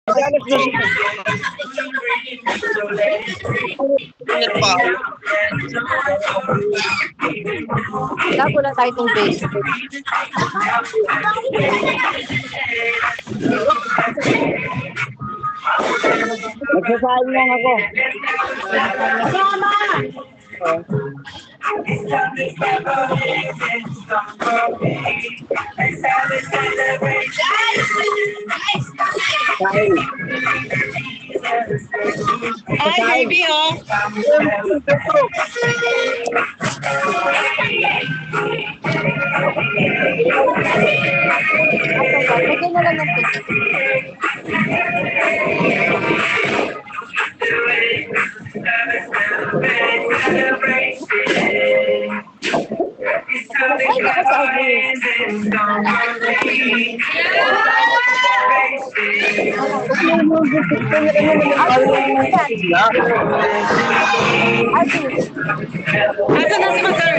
Ingat pa. Wala lang tayo tubig. Nagsasahin lang ako. Ay, baby, oh. Lagyan na lang ng tubig. Ay, naku sa agos. Asa na si Mother?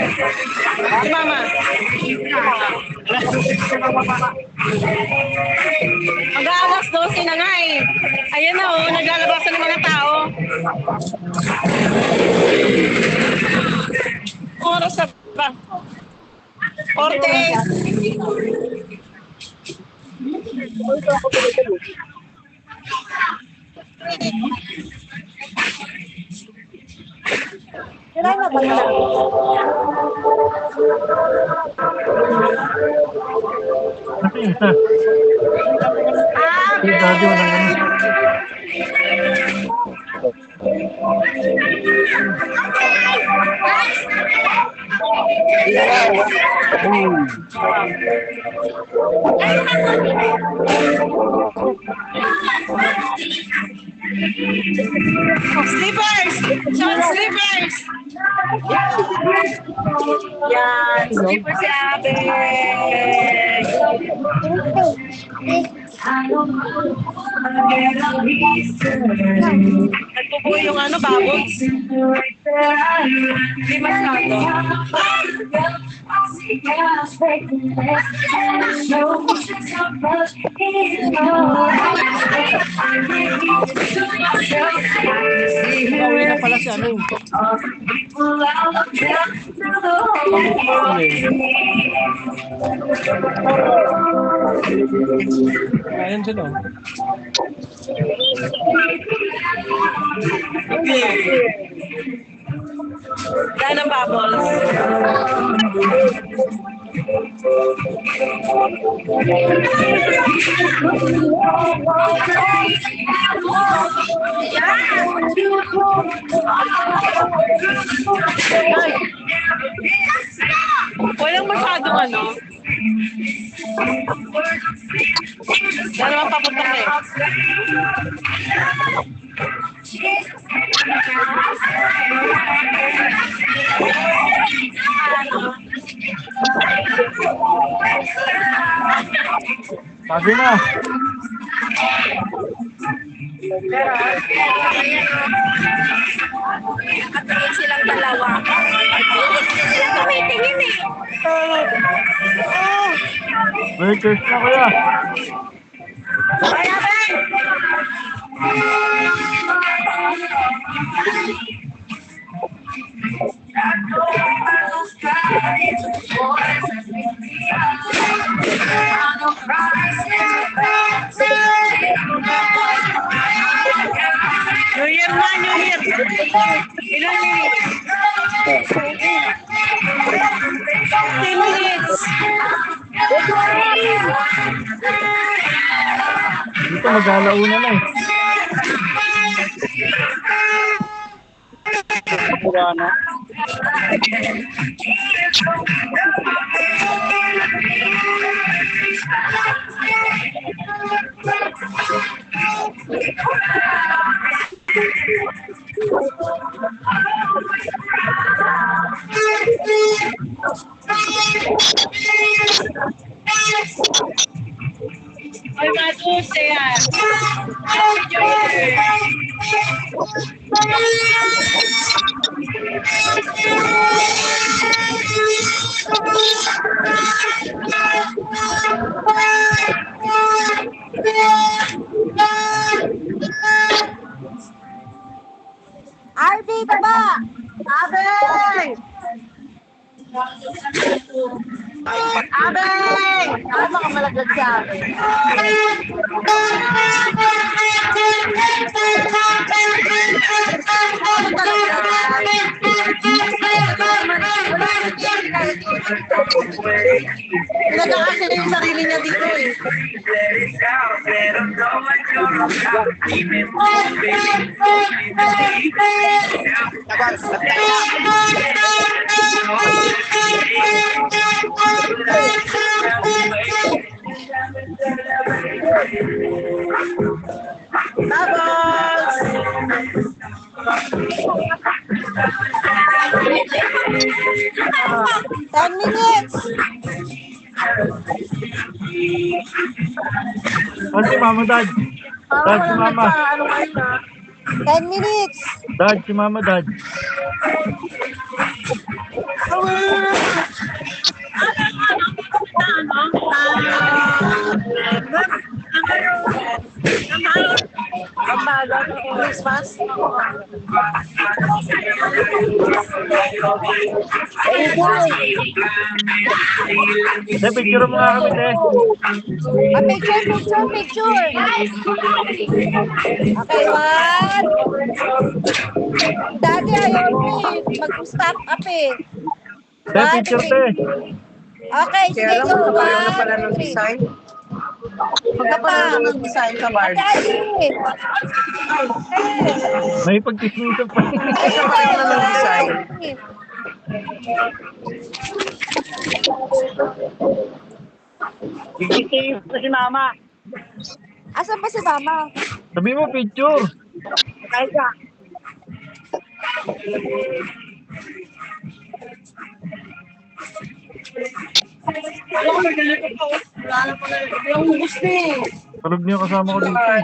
Si Mama. Mag-aalas 12 na nga eh. Ayan na oh, naglalabasan ng mga tao. Oras na ba? Orte. Kailangan na ba na? Slippers! Short slippers! Yan, slippers si Abe! Nagtubuo yung ano, bubbles. Hindi masyado. Uwi na pala si ano. Ayan sila. Yan ang bubbles. Walang masyadong ano. Yan naman papunta na eh. Sabi na. Nakatingin silang dalawa. Tumitingin eh. Merry Christmas na kuya. Kaya ba? New Year na, New Year. Ilan minutes? 10 minutes. Dito mag-alauna na eh. Purana. Ay, madulce yan. Barbie, baba! Abeng! Abeng! Ako mga malaglag sa akin. Pinag-aasa na yung sarili niya dito eh. Bubbles! 10 minutes! Saan si Mama, Dad? Dad, si Mama. Ano kayo na? 10 minutes! Dad, si Mama, Dad. Pambaga ng Christmas? Te, picture mo nga kami, te. Picture! Okay, one. Dati ayaw mo eh. Mag-stop up eh. Te, picture, te. Okay, sige, Kaya lang go. magkapareho na pala 1, ng 2, 3. design. Magkapareho na ng design sa Barbie. Dati! May pagkismisan pa. Magkapareho na ng design. Gigising pa si Mama. Asan ba si Mama? Sabi mo, picture. Kahit ka. Wala na pala. Yung gusto eh. Tulog niyo kasama ko dito. eh.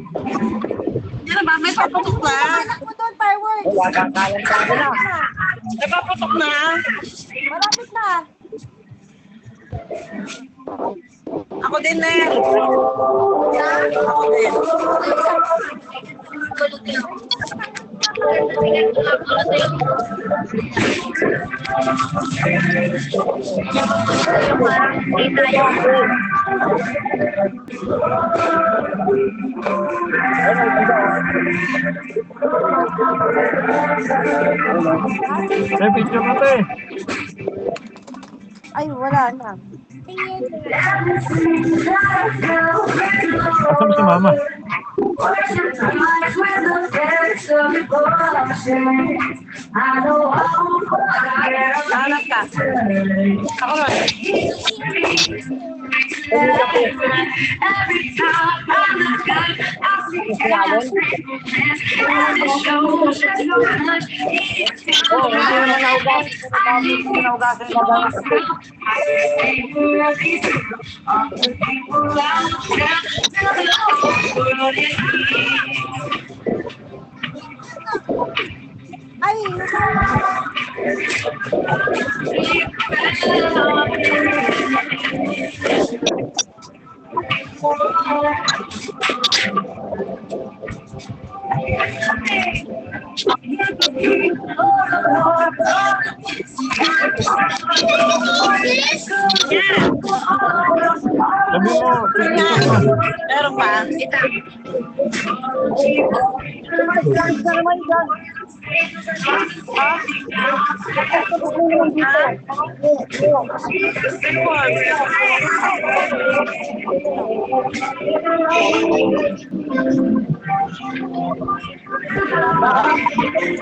Hindi na ba? May paputok na. Anak mo doon, fireworks! May paputok na. Malapit na! Ako din na yan. Ako din. Te, picture mo, te. Ay, wala na. Asan ba si Mama? Hanap ka. Ako na. Hindi naman naugas. Hindi naugasan yung babae. Ay, Sabi mo, picture mo. Meron pa?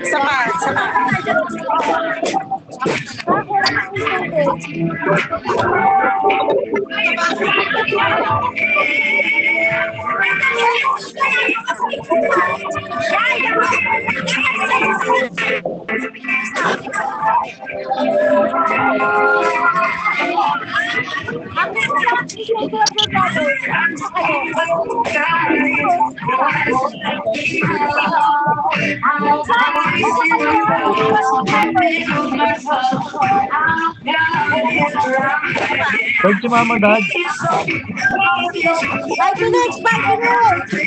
Isa pa, isa pa. Ako sa isang brother. Sa kayo. Pag si Mama Dad. 5 minutes, 5 minutes.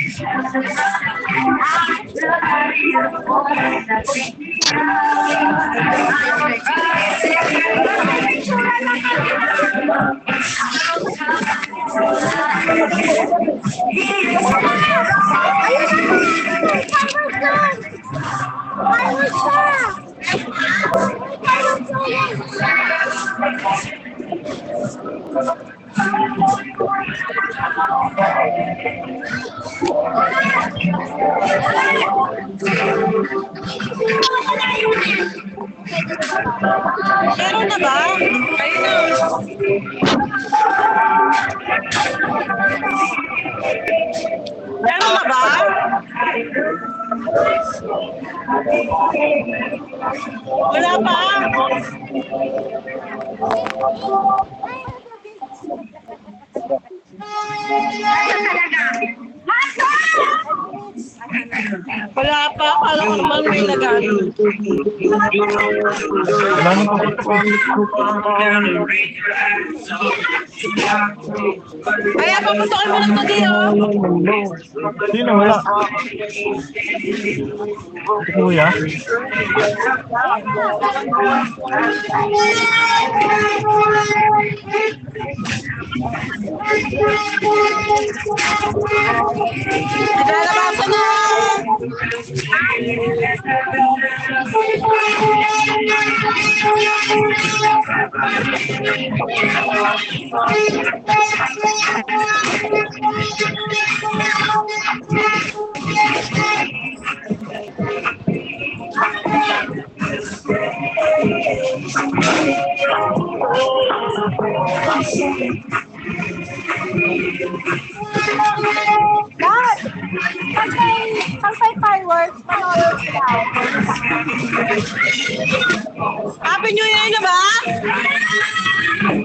Meron na ba? Ayun na. Meron na ba? Wala pa. Wala pa. Kala ko naman may nagamit. Wala nang papunta Kaya paputokin mo lang to, oh. Sino? Wala. Si Kuya? Naglalabasan na. Dad, pag may fireworks, manonood sila. Happy New Year na ba?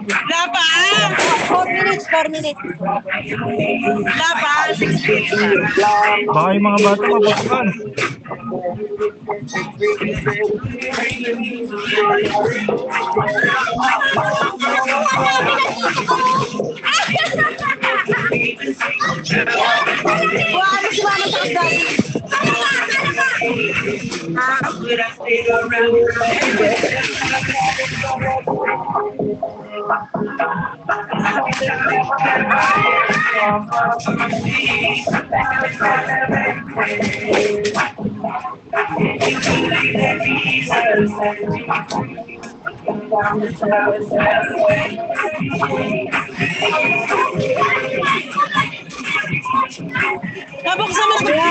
Wala pa. 4 minutes, 4 minutes. Wala pa. Baka yung mga bata mapasukan. Wala si Mama sa Daddy. Nabuksan mo na.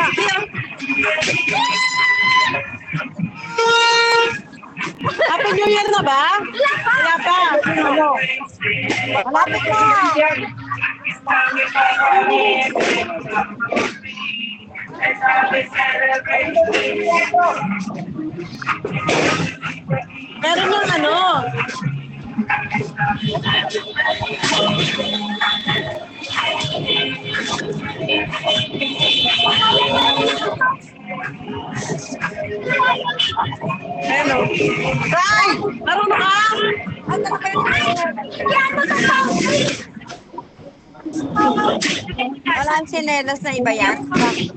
Happy New Year na ba? Wala pa. Malapit na. Meron yung ano. Hello. Kai! Marunong ka? Ano na kayo? Wala ang sinelas na iba yan.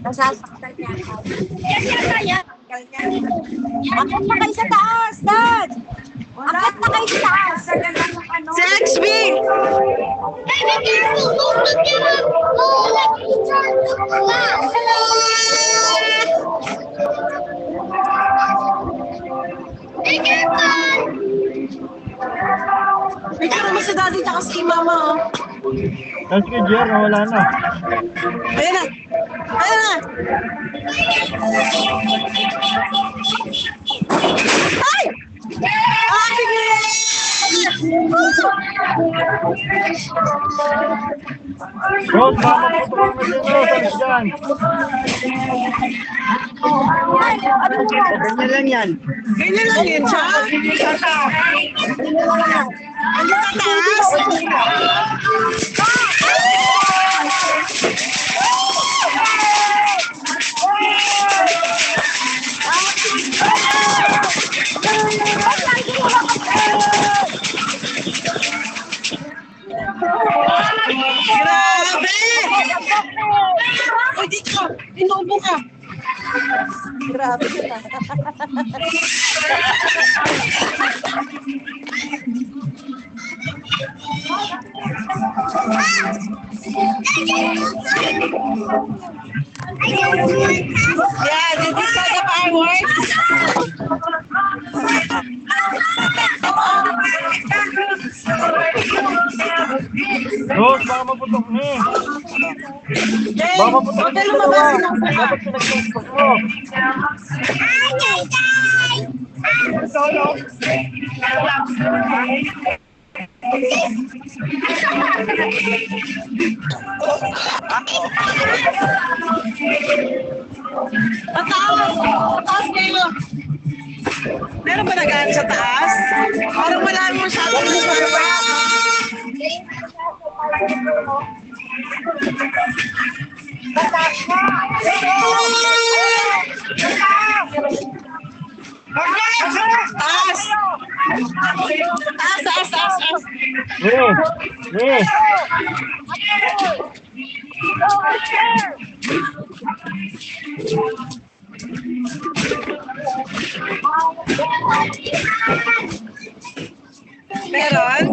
Nasasaktan niya. Akit na kayo sa taas, Dad! Akit na kayo sa taas! Si XB! Picture mo si Daddy tsaka si Mama, oh. Tapos kay JR, wala na. Ayun na! Ayun na! Ay! Happy New Year! Rose, baka maputok ka na dyan, Rose. Alis dyan. Ganyan lang yan. Ganyan lang yun siya. Ang taas. Grabe! Uy, dito! Inuubo ka! Grabe yun ah. Yeah, did you start the fireworks? Rose, baka maputok na eh. Jay, Baka maputok huwag na ka yung lumabas dalawa. ng saka. Dapat pinag-Facebook mo. Mataas! Mataas kayo! Meron ba nagaan sa taas? Parang wala masyadong fireworks. Taas! Taas, taas, taas, taas! Eh, eh. Meron?